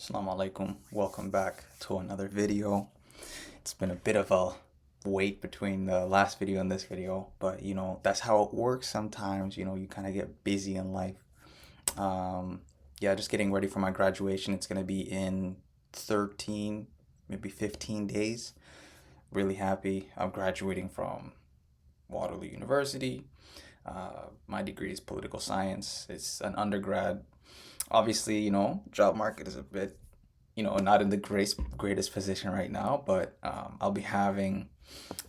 Salam Aleikum. Welcome back to another video. It's been a bit of a wait between the last video and this video, but that's how it works sometimes. You kind of get busy in life. Yeah, just getting ready for my graduation. It's going to be in 13, maybe 15 days. Really happy. I'm graduating from Waterloo University. My degree is political science. It's an undergrad. Obviously, job market is a bit, not in the greatest position right now, but I'll be having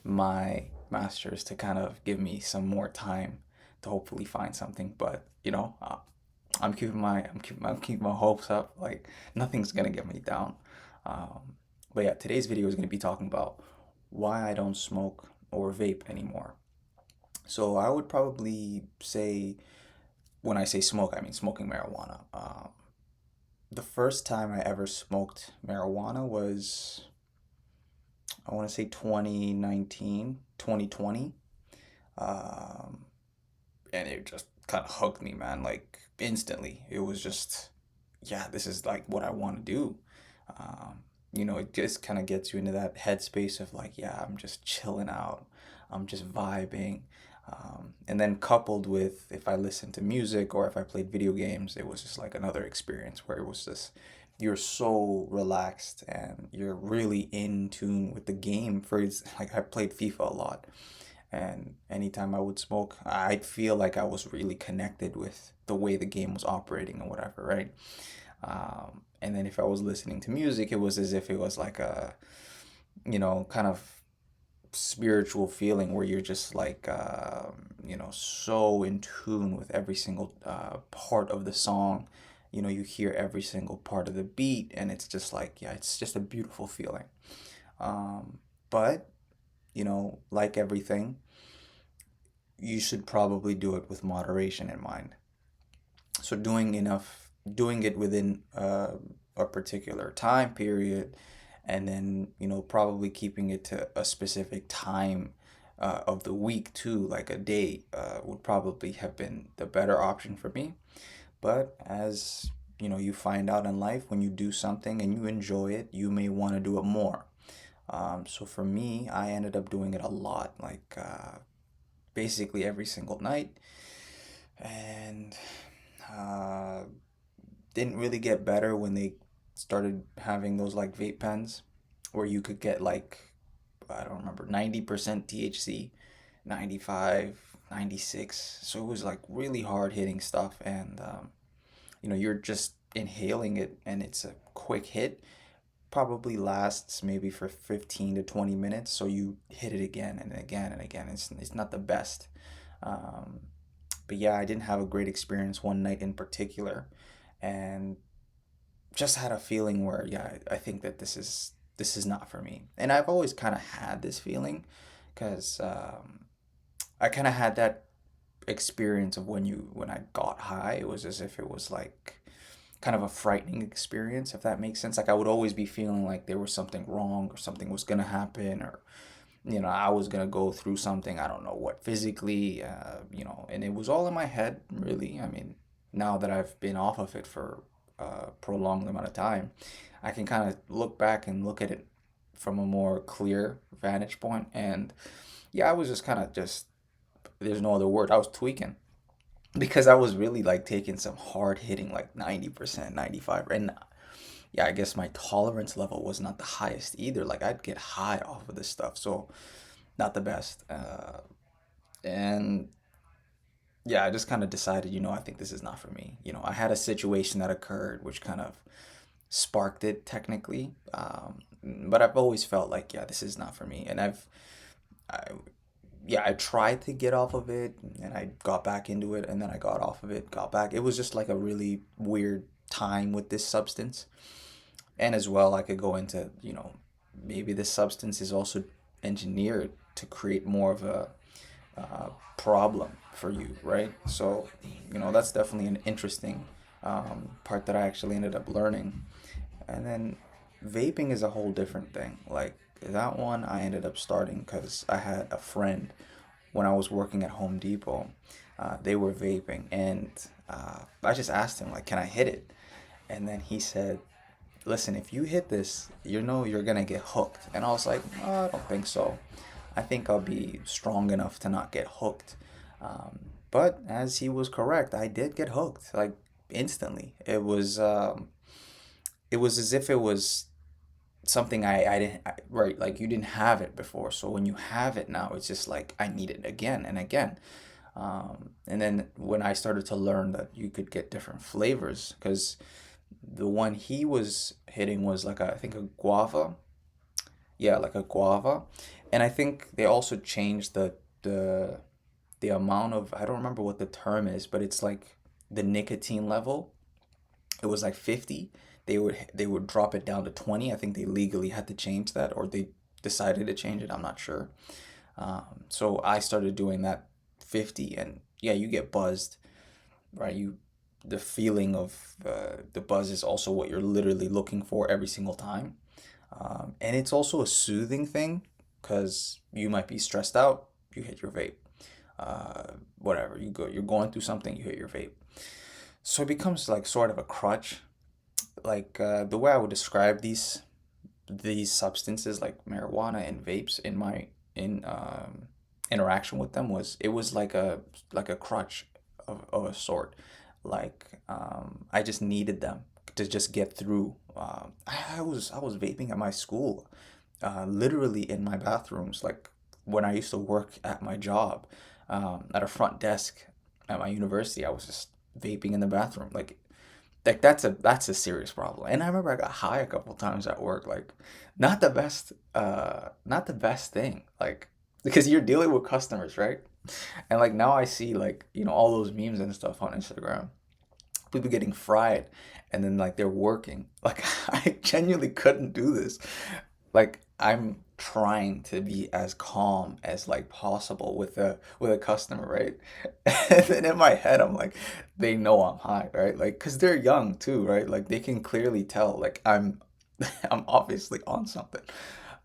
my master's to kind of give me some more time to hopefully find something. But I'm keeping my hopes up. Like nothing's gonna get me down. But yeah, today's video is gonna be talking about why I don't smoke or vape anymore. So I would probably say, when I say smoke, I mean smoking marijuana. The first time I ever smoked marijuana was, I want to say 2019, 2020. Um, and it just kind of hooked me, man, like instantly. It was just, yeah, this is like what I want to do. It just kind of gets you into that headspace of like, yeah, I'm just chilling out, I'm just vibing. And then coupled with if I listened to music or if I played video games, it was just like another experience where it was just, you're so relaxed and you're really in tune with the game. Like I played FIFA a lot, and anytime I would smoke, I'd feel like I was really connected with the way the game was operating or whatever, right? And then if I was listening to music, it was as if it was like a, kind of spiritual feeling where you're just like, so in tune with every single part of the song. You hear every single part of the beat, and it's just like, yeah, it's just a beautiful feeling. But, like everything, you should probably do it with moderation in mind. So doing it within a particular time period, and then probably keeping it to a specific time of the week too, like a day, would probably have been the better option for me. But as you find out in life, when you do something and you enjoy it, you may want to do it more. So for me, I ended up doing it a lot, like basically every single night, and uh, didn't really get better when they started having those like vape pens where you could get like, I don't remember, 90% THC, 95, 96. So it was like really hard hitting stuff, and you're just inhaling it, and it's a quick hit. Probably lasts maybe for 15 to 20 minutes, so you hit it again and again and again. It's not the best. Um, but yeah, I didn't have a great experience one night in particular, and just had a feeling where, yeah, I think that this is not for me. And I've always kind of had this feeling because I kind of had that experience of when I got high. It was as if it was like kind of a frightening experience, if that makes sense. Like I would always be feeling like there was something wrong or something was gonna happen, or I was gonna go through something, I don't know what, physically, and it was all in my head, really. I mean, now that I've been off of it for a prolonged amount of time, I can kind of look back and look at it from a more clear vantage point. And yeah, I was just kind of just, there's no other word, I was tweaking because I was really like taking some hard hitting, like 90%, 95. And yeah, I guess my tolerance level was not the highest either. Like I'd get high off of this stuff. So not the best. And yeah, I just kind of decided, I think this is not for me. I had a situation that occurred which kind of sparked it technically. But I've always felt like, yeah, this is not for me. And I, yeah, I tried to get off of it, and I got back into it, and then I got off of it, got back. It was just like a really weird time with this substance. And as well, I could go into, maybe this substance is also engineered to create more of a problem for you, right? So, that's definitely an interesting part that I actually ended up learning. And then vaping is a whole different thing. Like that one, I ended up starting because I had a friend when I was working at Home Depot. They were vaping, and I just asked him, like, can I hit it? And then he said, listen, if you hit this, you know you're gonna get hooked. And I was like, "Oh, I don't think so. I think I'll be strong enough to not get hooked." But as he was correct, I did get hooked, like instantly. It was as if it was something I didn't, right, like you didn't have it before. So when you have it now, it's just like I need it again and again. And then when I started to learn that you could get different flavors, because the one he was hitting was like I think a guava. Yeah, like a guava. And I think they also changed the the amount of, I don't remember what the term is, but it's like the nicotine level. It was like 50. They would drop it down to 20. I think they legally had to change that, or they decided to change it. I'm not sure. So I started doing that 50, and yeah, you get buzzed, right? The feeling of the buzz is also what you're literally looking for every single time. And it's also a soothing thing because you might be stressed out, you hit your vape. Whatever, you're going through something, you hit your vape. So it becomes like sort of a crutch. Like the way I would describe these substances like marijuana and vapes in my in interaction with them was, it was like a crutch of a sort. Like I just needed them to just get through. I was vaping at my school, literally in my bathrooms, like when I used to work at my job, at a front desk at my university. I was just vaping in the bathroom, like that's a serious problem. And I remember I got high a couple times at work, like not the best thing, like because you're dealing with customers, right? And like now I see, like, all those memes and stuff on Instagram, people getting fried, and then like they're working. Like I genuinely couldn't do this. Like I'm trying to be as calm as like possible with a customer, right? And then in my head I'm like, they know I'm high, right? Like cuz they're young too, right? Like they can clearly tell like I'm I'm obviously on something.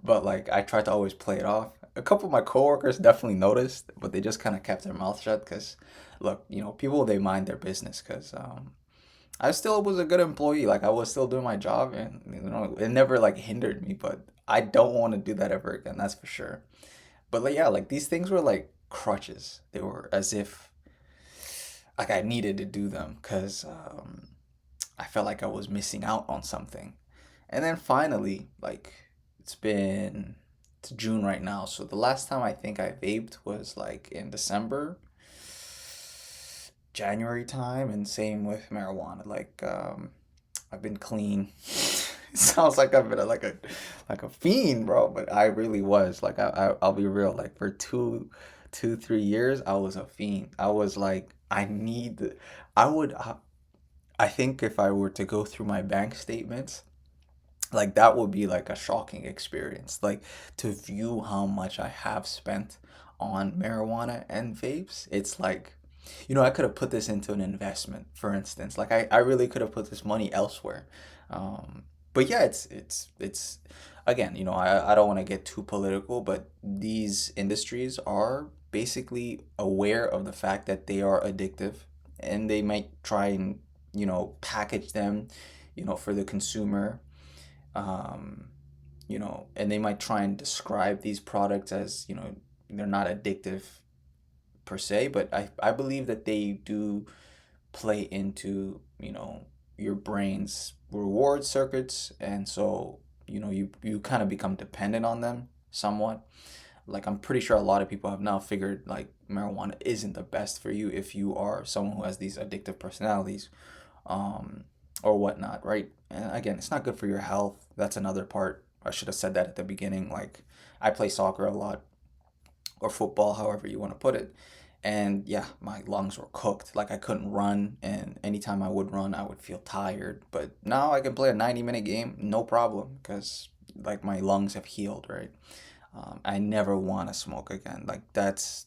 But like I tried to always play it off. A couple of my coworkers definitely noticed, but they just kind of kept their mouth shut cuz look, people, they mind their business, cuz I still was a good employee. Like I was still doing my job, and it never like hindered me. But I don't want to do that ever again. That's for sure. But like yeah, like these things were like crutches. They were as if like I needed to do them because I felt like I was missing out on something. And then finally, like it's June right now. So the last time I think I vaped was like in December, January time, and same with marijuana. Like I've been clean. It sounds like I've been like a fiend, bro, but I really was. Like I'll be real. Like for 3 years, I was a fiend. I was like, I would. I think if I were to go through my bank statements, like that would be like a shocking experience. Like to view how much I have spent on marijuana and vapes. It's like, I could have put this into an investment, for instance. Like I really could have put this money elsewhere. But yeah, it's again, I don't want to get too political, but these industries are basically aware of the fact that they are addictive, and they might try and, package them, for the consumer, um, and they might try and describe these products as, they're not addictive per se, but I believe that they do play into, your brain's reward circuits. And so, you kind of become dependent on them somewhat. Like I'm pretty sure a lot of people have now figured like marijuana isn't the best for you if you are someone who has these addictive personalities, um, or whatnot, right? And again, it's not good for your health. That's another part. I should have said that at the beginning. Like I play soccer a lot, or football, however you want to put it. And yeah, my lungs were cooked. Like I couldn't run, and anytime I would run, I would feel tired. But now I can play a 90-minute game, no problem, because like my lungs have healed, right? I never want to smoke again. Like that's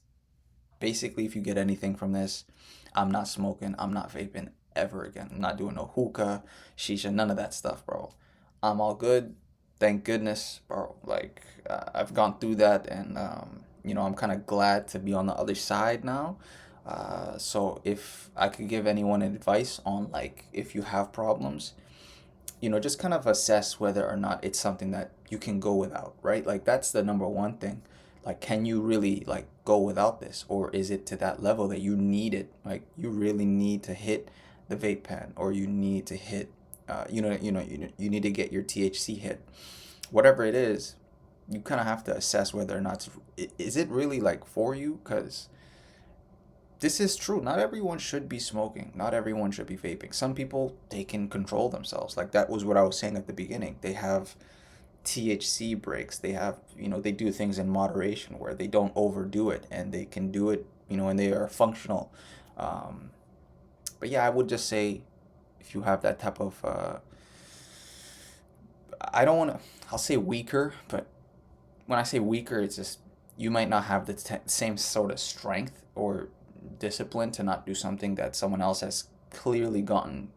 basically, if you get anything from this, I'm not smoking, I'm not vaping ever again. I'm not doing no hookah, shisha, none of that stuff, bro. I'm all good. Thank goodness, bro. Like I've gone through that, and I'm kind of glad to be on the other side now. So if I could give anyone advice on like if you have problems, just kind of assess whether or not it's something that you can go without, right? Like that's the number one thing. Like, can you really like go without this, or is it to that level that you need it? Like you really need to hit the vape pen, or you need to hit, you need to get your THC hit, whatever it is. You kind of have to assess whether or not is it really like for you, because this is true. Not everyone should be smoking. Not everyone should be vaping. Some people, they can control themselves. Like that was what I was saying at the beginning. They have THC breaks. They have, they do things in moderation where they don't overdo it, and they can do it, and they are functional. Um, but yeah, I would just say if you have that type of, I don't want to, I'll say weaker, but when I say weaker, it's just you might not have the same sort of strength or discipline to not do something that someone else has clearly gotten,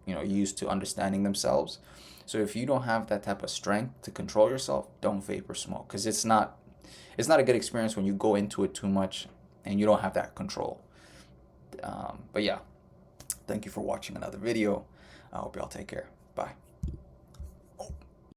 used to understanding themselves. So if you don't have that type of strength to control yourself, don't vape or smoke, because it's not a good experience when you go into it too much and you don't have that control. But yeah, thank you for watching another video. I hope y'all take care. Bye.